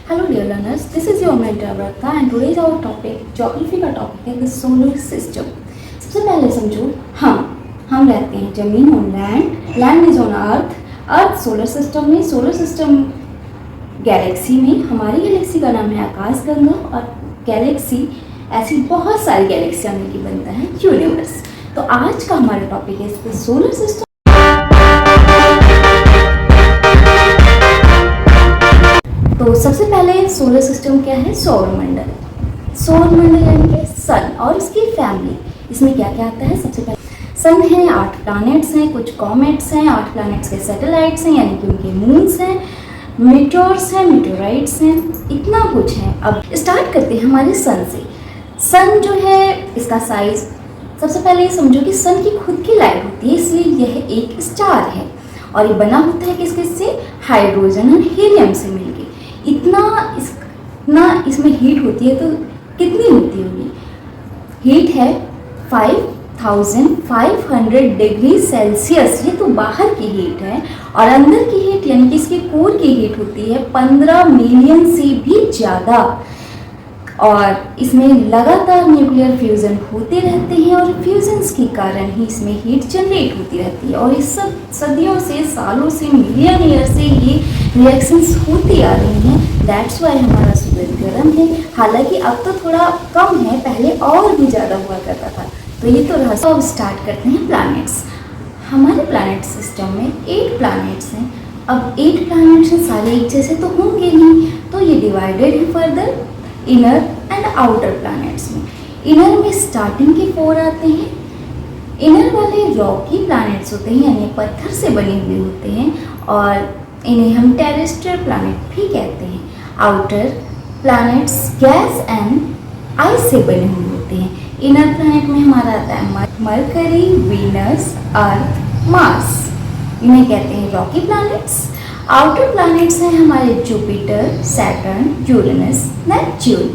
Hello dear learners, this is your mentor Vrata and today's our topic geography का topic है the solar system। सबसे पहले समझो हम रहते हैं जमीन on land, land is on earth, earth solar system में, सोलर सिस्टम गैलेक्सी में। हमारी गैलेक्सी का नाम है आकाशगंगा और गैलेक्सी ऐसी बहुत सारी गैलेक्सियाँ मिलकर बनता है यूनिवर्स। तो आज का हमारा टॉपिक है सोलर सिस्टम। तो सबसे पहले सोलर सिस्टम क्या है? सौरमंडल। सौरमंडल यानी कि सन और इसकी फैमिली। इसमें क्या क्या आता है? सबसे पहले सन है, 8 प्लैनेट्स हैं, कुछ कॉमेट्स हैं, 8 प्लैनेट्स के सैटेलाइट्स हैं यानी कि उनके मून्स हैं, मीटोर्स हैं, मीटोराइट्स हैं, इतना कुछ है। अब स्टार्ट करते हैं हमारे सन से। सन जो है इसका साइज, सबसे पहले ये समझो कि सन की खुद की लाइट होती है, इसलिए यह एक स्टार है और ये बना होता है किसके से? हाइड्रोजन और हीलियम से मिलके। इतना इसमें हीट होती है, तो कितनी होती होगी? हीट है 5500 डिग्री सेल्सियस, ये तो बाहर की हीट है। और अंदर की हीट यानी कि इसके कोर की हीट होती है 15 मिलियन से भी ज़्यादा। और इसमें लगातार न्यूक्लियर फ्यूज़न होते रहते हैं और फ्यूजन्स के कारण ही इसमें हीट जनरेट होती रहती है। और इस सब सदियों से, सालों से, मिलियन ईयर से ये रिएक्शंस होती आ रही हैं। दैट्स वाई हमारा सूरज गर्म है। हालांकि अब तो थोड़ा कम है, पहले और भी ज़्यादा हुआ करता था। तो ये तो रहा। अब स्टार्ट करते हैं प्लैनेट्स। हमारे प्लैनेट सिस्टम में 8 प्लैनेट्स हैं। अब 8 प्लैनेट्स हैं, सारे एक जैसे तो होंगे नहीं, तो ये डिवाइडेड है further inner and outer planets में। इनर में स्टार्टिंग के 4 आते हैं। इनर वाले रॉकी प्लैनेट्स होते हैं यानी पत्थर से बने हुए होते हैं और इन्हें हम टेरेस्ट्रियल प्लैनेट भी कहते हैं। Outer planets gas and ice से बने हुए होते हैं। इनर प्लैनेट में हमारा आता है मरकरी, वीनस, अर्थ, मार्स, इन्हें कहते हैं रॉकी प्लैनेट्स। आउटर प्लैनेट्स हैं हमारे जुपिटर, सैटर्न, यूरेनस, नेपच्यून,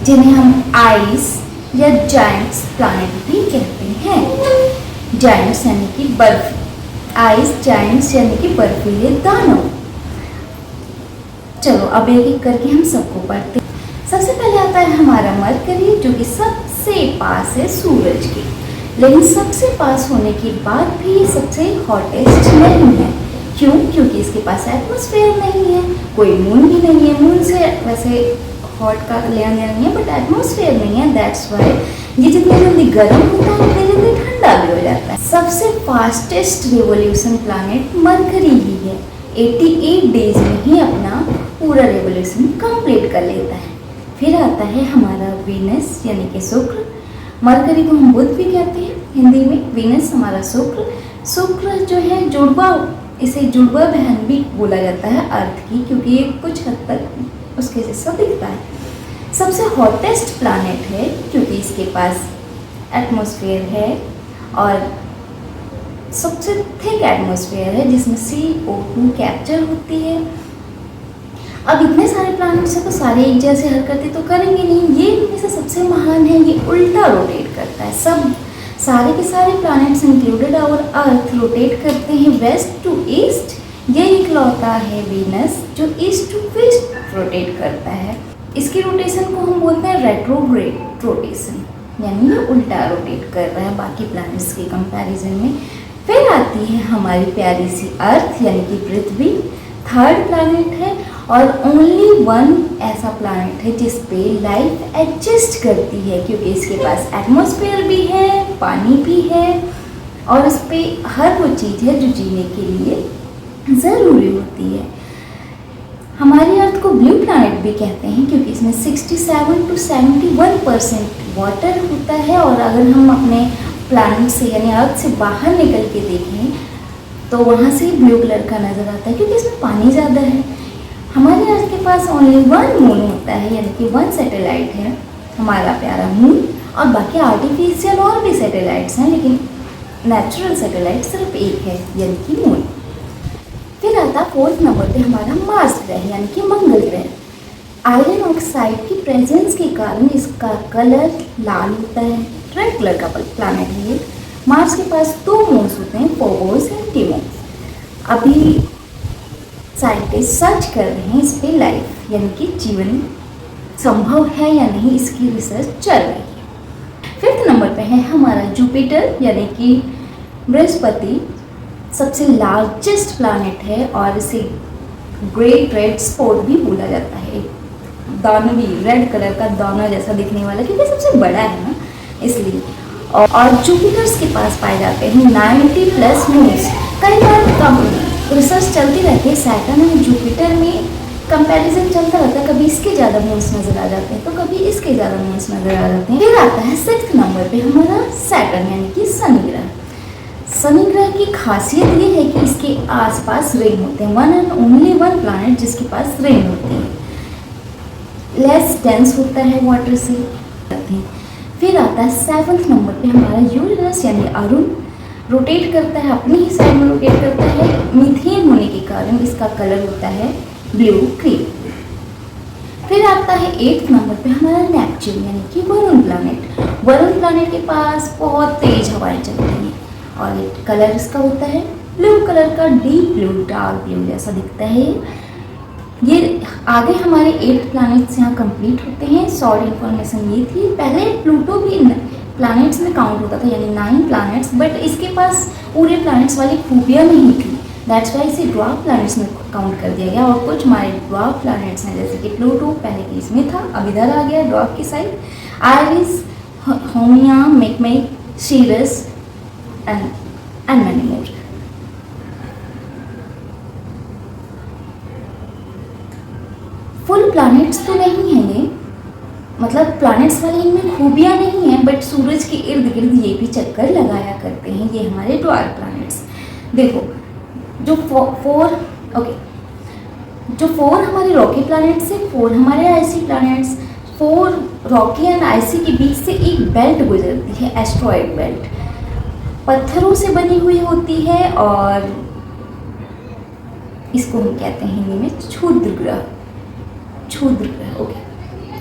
जिन्हें हम आइस या जायंट्स प्लैनेट भी कहते हैं। जायंट्स यानी कि बर्फ, आइस जायंट्स यानी कि बर्फीले दानव। चलो अब एक एक करके हम सबको पढ़ते हैं। सबसे पहले आता है हमारा मरकरी, जो कि सबसे पास है सूरज के, लेकिन सबसे पास होने के बाद भी सबसे हॉटेस्ट नहीं है। क्यों? क्योंकि इसके पास एटमॉस्फेयर नहीं है, कोई मून भी नहीं है। मून से वैसे हॉट का लेना देना नहीं है, बट एटमॉस्फेयर नहीं है। दैट्स वाई ये जितनी जल्दी गर्म होता है उतनी जल्दी ठंडा भी हो जाता है। सबसे फास्टेस्ट रिवोल्यूशन प्लैनेट मरकरी ही है। 88 डेज में ही अपना पूरा रिवोल्यूशन कंप्लीट कर लेता है। फिर आता है हमारा वीनस यानी कि शुक्र। मरकरी को हम बुध भी कहते हैं हिंदी में, वीनस हमारा शुक्र। शुक्र जो है जुड़वा, इसे जुड़वा बहन भी बोला जाता है अर्थ की, क्योंकि ये कुछ हद तक उसके जैसा दिखता है। सबसे हॉटेस्ट प्लैनेट है क्योंकि इसके पास एटमॉस्फेयर है और सबसे थिक एटमॉस्फेयर है जिसमें CO2 कैप्चर होती है। अब इतने सारे प्लैनेट्स हैं तो सारे एक जैसे हरकतें तो करेंगे नहीं। ये इनमें से सबसे महान है, ये उल्टा रोटेट करता है। सब सारे के सारे प्लैनेट्स इंक्लूडेड और अर्थ रोटेट करते हैं वेस्ट टू ईस्ट। ये इकलौता है वीनस जो ईस्ट टू वेस्ट रोटेट करता है। इसकी रोटेशन को हम बोलते हैं रेट्रोग्रेड रोटेशन, यानी ये उल्टा रोटेट कर रहा है बाकी प्लैनेट्स के कंपैरिजन में। फिर आती है हमारी प्यारी सी अर्थ यानी कि पृथ्वी, 3rd प्लैनेट है और ओनली 1 ऐसा प्लैनेट है जिस पे लाइफ एग्जिस्ट करती है, क्योंकि इसके पास एटमॉस्फेयर भी है, पानी भी है और इस पे हर वो चीज़ है जो जीने के लिए ज़रूरी होती है। हमारी अर्थ को ब्लू प्लैनेट भी कहते हैं क्योंकि इसमें 67 to 71% वाटर होता है। और अगर हम अपने प्लैनेट से यानी अर्थ से बाहर निकल के देखें तो वहाँ से ब्लू कलर का नज़र आता है क्योंकि इसमें पानी ज़्यादा है। हमारे अर्थ के पास ओनली 1 मून होता है यानी कि 1 सैटेलाइट है हमारा प्यारा मून, और बाकी आर्टिफिशियल और भी सैटेलाइट्स हैं, लेकिन नेचुरल सैटेलाइट सिर्फ एक है यानी कि मून। फिर आता 4th नंबर पे हमारा मार्स ग्रह यानी कि मंगल ग्रह। आयरन ऑक्साइड की प्रेजेंस के कारण इसका कलर लाल होता है, रेड कलर का प्लैनेट है ये। मार्स के पास 2 मून्स होते हैं, फोबोस एंड टिमोस। अभी साइंटिस्ट सर्च कर रहे हैं इस पे लाइफ यानी कि जीवन संभव है या नहीं, इसकी रिसर्च चल रही है। 5th नंबर पे है हमारा जुपिटर यानी कि बृहस्पति। सबसे लार्जेस्ट प्लैनेट है और इसे ग्रेट रेड स्पॉट भी बोला जाता है। दानवी रेड कलर का दाना जैसा दिखने वाला, क्योंकि सबसे बड़ा है ना इसलिए। और जुपिटर्स के पास पाए जाते हैं 90+ मून्स। कई बार कम रिसर्च चलती रहती है सैटर्न और जुपिटर में कंपैरिजन चलता रहता है, कभी इसके ज़्यादा मून्स नज़र आ जाते हैं तो कभी इसके ज़्यादा मून्स नज़र आ जाते हैं। फिर आता है 6th नंबर पे हमारा सैटर्न यानी कि शनि ग्रह। शनि ग्रह की खासियत ये है कि इसके आसपास रिंग होते हैं, one and only one planet जिसके पास रिंग होती है, लेस डेंस होता है वाटर से। फिर आता है 7th नंबर पे हमारा यूरेनस यानी अरुण। रोटेट करता है, अपनी ही साइड में रोटेट करता है। मीथेन होने के कारण इसका कलर होता है ब्लू क्रीम। फिर आता है 8th नंबर पे हमारा नेपच्यून यानी कि वरुण प्लैनेट। वरुण प्लैनेट के पास बहुत तेज हवाएं चलती हैं और कलर इसका होता है ब्लू कलर का, डीप ब्लू, डार्क ब्लू जैसा दिखता है। ये आगे हमारे 8 प्लैनेट्स यहाँ कंप्लीट होते हैं। शॉर्ट इन्फॉर्मेशन ये थी, पहले प्लूटो भी प्लैनेट्स में काउंट होता था यानी 9 प्लैनेट्स, बट इसके पास पूरे प्लैनेट्स वाली खूबियाँ नहीं थी, दैट्स वाई इसे ड्वार्फ प्लैनेट्स में काउंट कर दिया गया। और कुछ हमारे ड्वार्फ प्लैनेट्स हैं जैसे कि प्लूटो पहले के इसमें था, अब इधर आ गया ड्वार्फ की side. Eris, Haumea, Makemake, Ceres and many more. Full planets तो नहीं है ये, मतलब प्लैनेट्स वाली इनमें खूबियाँ नहीं हैं, बट सूरज के इर्द गिर्द ये भी चक्कर लगाया करते हैं। ये हमारे ड्वार्फ प्लैनेट्स। देखो जो जो 4 हमारे रॉकी प्लैनेट्स हैं, 4 हमारे आइसी प्लैनेट्स। 4 रॉकी एंड आइसी के बीच से एक बेल्ट गुजरती है, एस्ट्रॉयड बेल्ट, पत्थरों से बनी हुई होती है और इसको हम कहते हैं हिंदी में क्षुद्र ग्रह। ओके,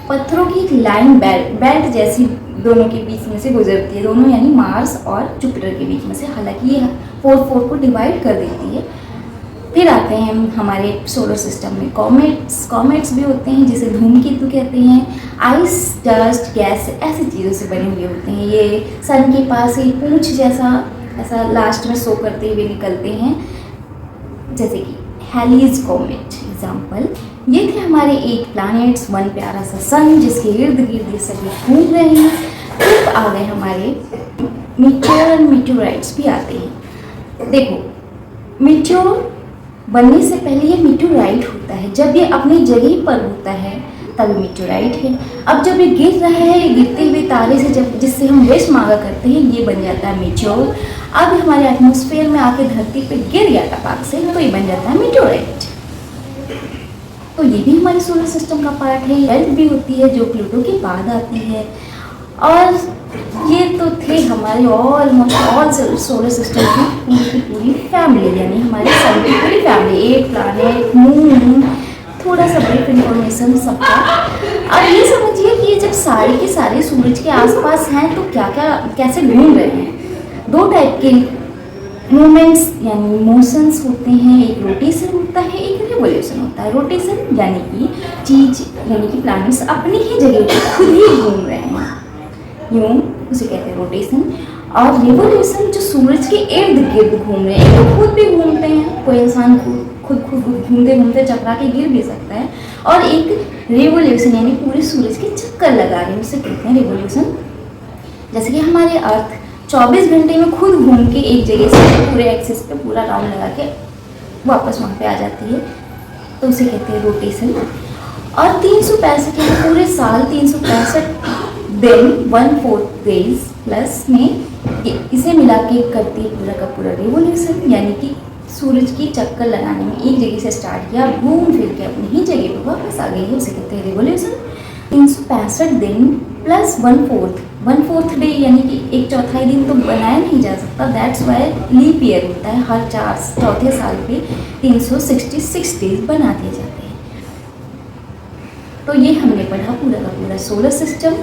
पत्थरों की एक लाइन बेल्ट जैसी दोनों के बीच में से गुजरती है, दोनों यानी मार्स और जुपिटर के बीच में से। हालांकि ये 4 को डिवाइड कर देती है। फिर आते हैं हमारे सोलर सिस्टम में कॉमेट्स भी होते हैं जिसे धूमकेतु कहते हैं। आइस, डस्ट, गैस ऐसी चीज़ों से बने हुए होते हैं। ये सन के पास एक पूंछ जैसा ऐसा लास्ट में शो करते हुए निकलते हैं, जैसे कि हैलीज कॉमेट एग्जाम्पल। ये थे हमारे 8 प्लैनेट्स, 1 प्यारा सा सन जिसके इर्द गिर्द ये सभी घूम रहे हैं। फिर आ गए हमारे मीटियोर एंड मीटियोराइट्स भी आते हैं। देखो मीटियोर बनने से पहले ये मीटियोराइट होता है, जब ये अपनी जगह पर होता है तब मीटियोराइट है। अब जब ये गिर रहा है गिरते हुए तारे से, जब जिससे हम विश मांगा करते हैं, ये बन जाता है मीटियोर। अब हमारे एटमॉस्फेयर में आके धरती पे गिर गया टपाक से तो ये बन जाता है मीटियोराइट। तो ये भी हमारे सोलर सिस्टम का पार्ट है। बेल्ट भी होती है जो प्लूटो के बाद आती है। और ये तो थे हमारे ऑलमोस्ट ऑल सोलर सिस्टम की पूरी फैमिली, यानी हमारे सन की पूरी फैमिली, 8 प्लैनेट, मून, थोड़ा सा ब्रीफ इन्फॉर्मेशन सबका। अब ये समझिए कि ये जब सारे के सारे सूरज के आसपास हैं तो क्या क्या कैसे घूम रहे हैं। 2 टाइप के मूवमेंट्स यानी मोशंस होते हैं, एक रोटेशन होता है, एक रिवोल्यूशन होता है। रोटेशन यानी कि चीज यानी कि प्लैनेट्स अपनी ही जगह पर खुद ही घूम रहे हैं, यूं उसे कहते हैं रोटेशन। और रिवोल्यूशन जो सूरज के इर्द गिर्द घूम रहे हैं, तो खुद भी घूमते हैं, कोई इंसान खुद घूमते घूमते चकरा के गिर भी सकता है। और एक रिवोल्यूशन यानी पूरे सूरज के चक्कर लगा रहे हैं, उसे कहते हैं रिवोल्यूशन। जैसे कि हमारे अर्थ 24 घंटे में खुद घूम के एक जगह से पूरे एक्सिस पे पूरा राउंड लगा के वापस वहाँ पे आ जाती है, तो उसे कहते हैं रोटेशन। और 365 यानी पूरे साल 365 दिन 1/4 डेज प्लस में इसे मिला के करती है पूरा का पूरा रिवोल्यूशन, यानी कि सूरज की चक्कर लगाने में एक जगह से स्टार्ट किया, घूम फिर के अपनी ही जगह पर वापस आ गई है, उसे कहते हैं रिवोल्यूशन। 365 दिन प्लस 1/4 डे यानी कि 1/4 दिन तो बनाया नहीं जा सकता, दैट्स वाई लीप ईयर होता है। हर चौथे साल पे 366 डेज बना दिए जाते हैं। तो ये हमने पढ़ा पूरा का पूरा सोलर सिस्टम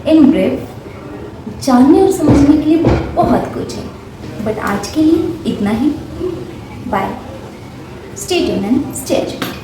इन ब्रीफ। जानने और समझने के लिए बहुत कुछ है, बट आज के लिए इतना ही। Bye. Stay tuned and stay tuned.